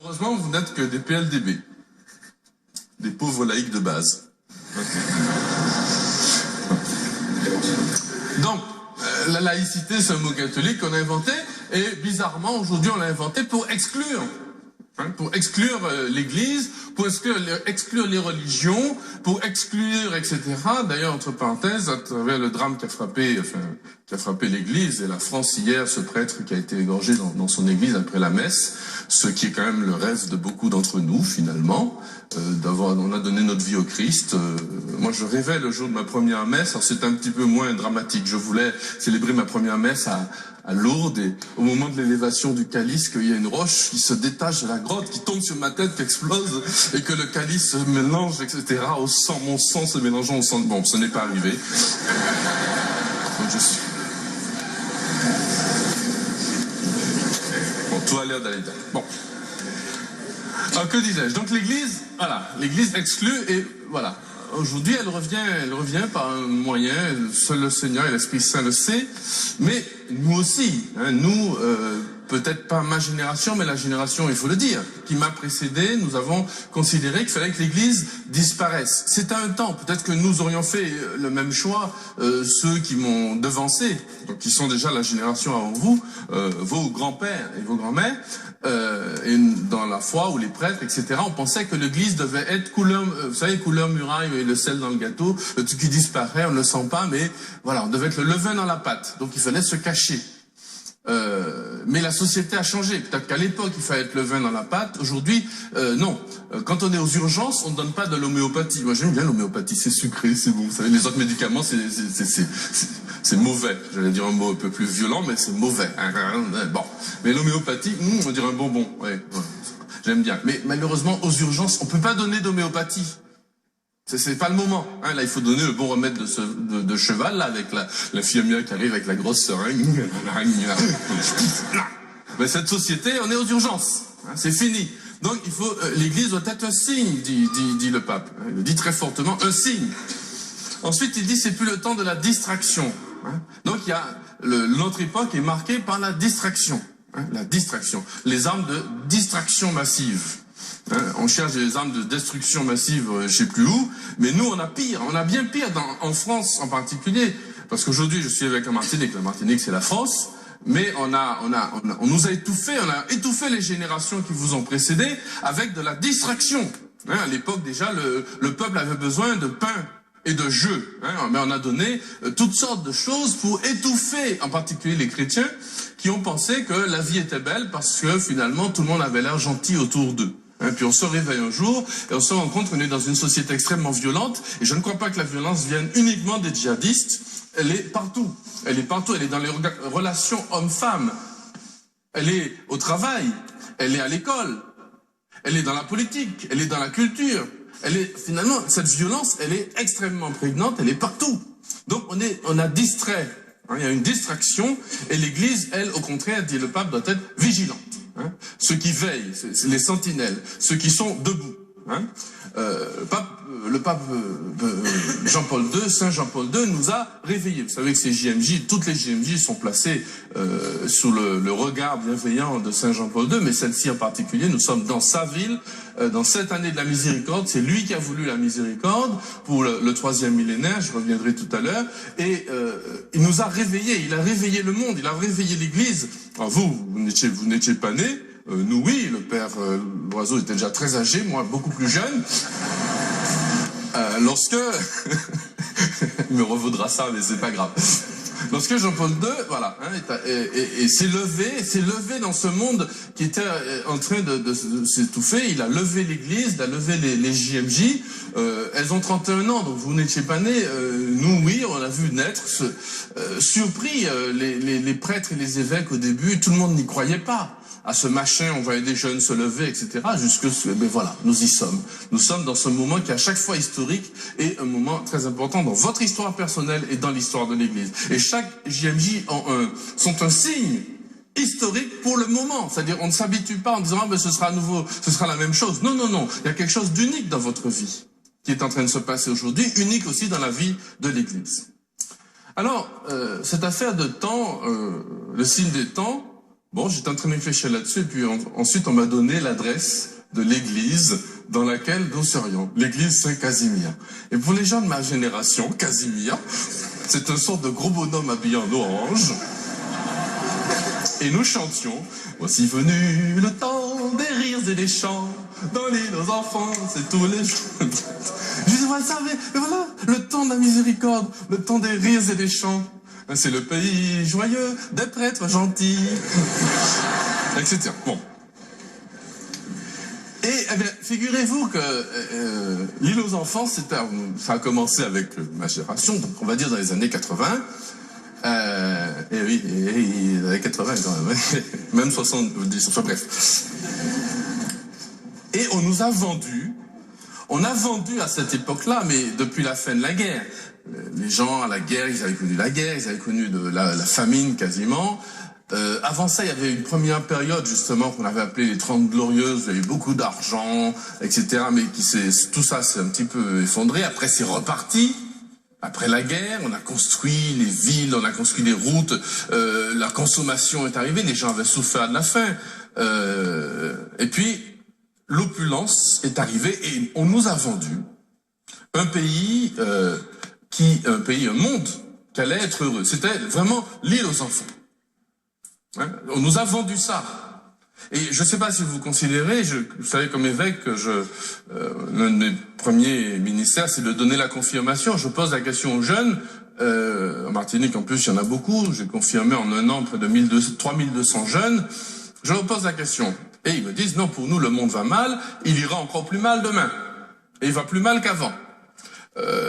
Heureusement, vous n'êtes que des PLDB, des pauvres laïcs de base. Donc, la laïcité, c'est un mot catholique qu'on a inventé, et bizarrement, aujourd'hui, on l'a inventé pour exclure. Pour exclure l'Église, pour exclure les religions, pour exclure, etc. D'ailleurs, entre parenthèses, à travers le drame qui a frappé l'Église et la France hier, ce prêtre qui a été égorgé dans son église après la messe, ce qui est quand même le rêve de beaucoup d'entre nous, finalement, on a donné notre vie au Christ. Moi, je rêvais le jour de ma première messe, alors c'est un petit peu moins dramatique. Je voulais célébrer ma première messe à Lourdes, et au moment de l'élévation du calice, qu'il y a une roche qui se détache de la grotte, qui tombe sur ma tête, qui explose, et que le calice se mélange, etc., au sang, mon sang se mélangeant au sang. Bon, ce n'est pas arrivé. Donc je suis... Bon, tout a l'air d'aller bien. Bon. Alors, que disais-je? Donc l'Église, voilà, l'Église exclue, et voilà. Aujourd'hui, elle revient par un moyen, seul le Seigneur et l'Esprit Saint le sait, mais nous aussi, nous, peut-être pas ma génération, mais la génération, il faut le dire, qui m'a précédé, nous avons considéré qu'il fallait que l'Église disparaisse. C'est un temps, peut-être que nous aurions fait le même choix, ceux qui m'ont devancé, donc qui sont déjà la génération avant vous, vos grands-pères et vos grands-mères, et dans la foi ou les prêtres, etc., on pensait que l'Église devait être couleur, vous savez, couleur muraille et le sel dans le gâteau, le truc qui disparaît, on ne le sent pas, mais voilà, on devait être le levain dans la pâte, donc il fallait se cacher. Mais la société a changé. Peut-être qu'à l'époque, il fallait être le vin dans la pâte. Aujourd'hui, non. Quand on est aux urgences, on ne donne pas de l'homéopathie. Moi, j'aime bien l'homéopathie. C'est sucré, c'est bon. Vous savez, les autres médicaments, c'est mauvais. J'allais dire un mot un peu plus violent, mais c'est mauvais. Bon. Mais l'homéopathie, on dirait un bonbon. Ouais. J'aime bien. Mais malheureusement, aux urgences, on peut pas donner d'homéopathie. C'est pas le moment. Là, il faut donner le bon remède de cheval, là, avec l'infirmière qui arrive avec la grosse seringue. Mais cette société, on est aux urgences. C'est fini. Donc, l'Église doit être un signe, dit le pape. Il le dit très fortement, un signe. Ensuite, il dit, c'est plus le temps de la distraction. Donc, notre époque est marquée par la distraction. La distraction. Les armes de distraction massive. On cherche des armes de destruction massive, je sais plus où, mais nous on a pire, on a bien pire en France en particulier, parce qu'aujourd'hui je suis avec la Martinique c'est la France, mais on nous a étouffé les générations qui vous ont précédé avec de la distraction. À l'époque déjà le peuple avait besoin de pain et de jeux, mais on a donné toutes sortes de choses pour étouffer en particulier les chrétiens qui ont pensé que la vie était belle parce que finalement tout le monde avait l'air gentil autour d'eux. Puis on se réveille un jour et on se rend compte qu'on est dans une société extrêmement violente, et je ne crois pas que la violence vienne uniquement des djihadistes. Elle est partout, elle est dans les relations hommes-femmes, elle est au travail, elle est à l'école, elle est dans la politique, elle est dans la culture, finalement cette violence, elle est extrêmement prégnante, elle est partout. Donc on a distrait, il y a une distraction, et l'Église, elle, au contraire, dit le pape, doit être vigilante. Ceux qui veillent, c'est les sentinelles, ceux qui sont debout. Le pape Jean-Paul II, Saint Jean-Paul II nous a réveillés. Vous savez que ces JMJ, toutes les JMJ sont placées sous le regard bienveillant de Saint Jean-Paul II, mais celle-ci en particulier, nous sommes dans sa ville, dans cette année de la miséricorde, c'est lui qui a voulu la miséricorde pour le 3e millénaire, je reviendrai tout à l'heure, et il nous a réveillés, il a réveillé le monde, il a réveillé l'Église. Alors vous n'étiez pas nés, nous oui, le père Loiseau était déjà très âgé, moi beaucoup plus jeune. Il me revaudra ça, mais c'est pas grave. Lorsque Jean-Paul II, voilà, s'est levé dans ce monde qui était en train de s'étouffer, il a levé l'Église, il a levé les JMJ, elles ont 31 ans, donc vous n'étiez pas nés, nous oui, on a vu naître, surpris, les prêtres et les évêques au début, tout le monde n'y croyait pas. À ce machin, on voyait des jeunes se lever, etc. Mais voilà, nous y sommes. Nous sommes dans ce moment qui est à chaque fois historique et un moment très important dans votre histoire personnelle et dans l'histoire de l'Église. Et chaque JMJ sont un signe historique pour le moment. C'est-à-dire, on ne s'habitue pas en disant, mais ce sera à nouveau, ce sera la même chose. Non, non, non. Il y a quelque chose d'unique dans votre vie qui est en train de se passer aujourd'hui, unique aussi dans la vie de l'Église. Alors, cette affaire de temps, le signe des temps, Bon, j'étais en train de réfléchir là-dessus, et puis ensuite on m'a donné l'adresse de l'église dans laquelle nous serions, l'église Saint-Casimir. Et pour les gens de ma génération, Casimir, c'est une sorte de gros bonhomme habillé en orange. Et nous chantions « Voici venu le temps des rires et des chants, dans l'île aux enfants, c'est tous les jours. » Je dis, vous savez, mais voilà, le temps de la miséricorde, le temps des rires et des chants. C'est le pays joyeux des prêtres gentils, etc. Bon. Et eh bien, figurez-vous que l'île aux enfants, ça a commencé avec ma génération, donc on va dire dans les années 80. Et oui, dans les 80 quand même, même 70, enfin bref. Et on nous a vendu, à cette époque-là, mais depuis la fin de la guerre. Les gens à la guerre, ils avaient connu la guerre, ils avaient connu la famine quasiment. Avant ça, il y avait une première période justement qu'on avait appelée les 30 glorieuses, il y avait beaucoup d'argent, etc. Mais tout ça s'est un petit peu effondré. Après, c'est reparti. Après la guerre, on a construit les villes, on a construit les routes, la consommation est arrivée, les gens avaient souffert de la faim. Et puis, l'opulence est arrivée et on nous a vendu un pays, un monde qui allait être heureux. C'était vraiment l'île aux enfants. Hein? On nous a vendu ça. Et je ne sais pas si vous considérez, vous savez comme évêque, l'un de mes premiers ministères, c'est de donner la confirmation. Je pose la question aux jeunes, en Martinique en plus il y en a beaucoup, j'ai confirmé en un an près de 3200 jeunes, je leur pose la question. Et ils me disent, non, pour nous le monde va mal, il ira encore plus mal demain. Et il va plus mal qu'avant.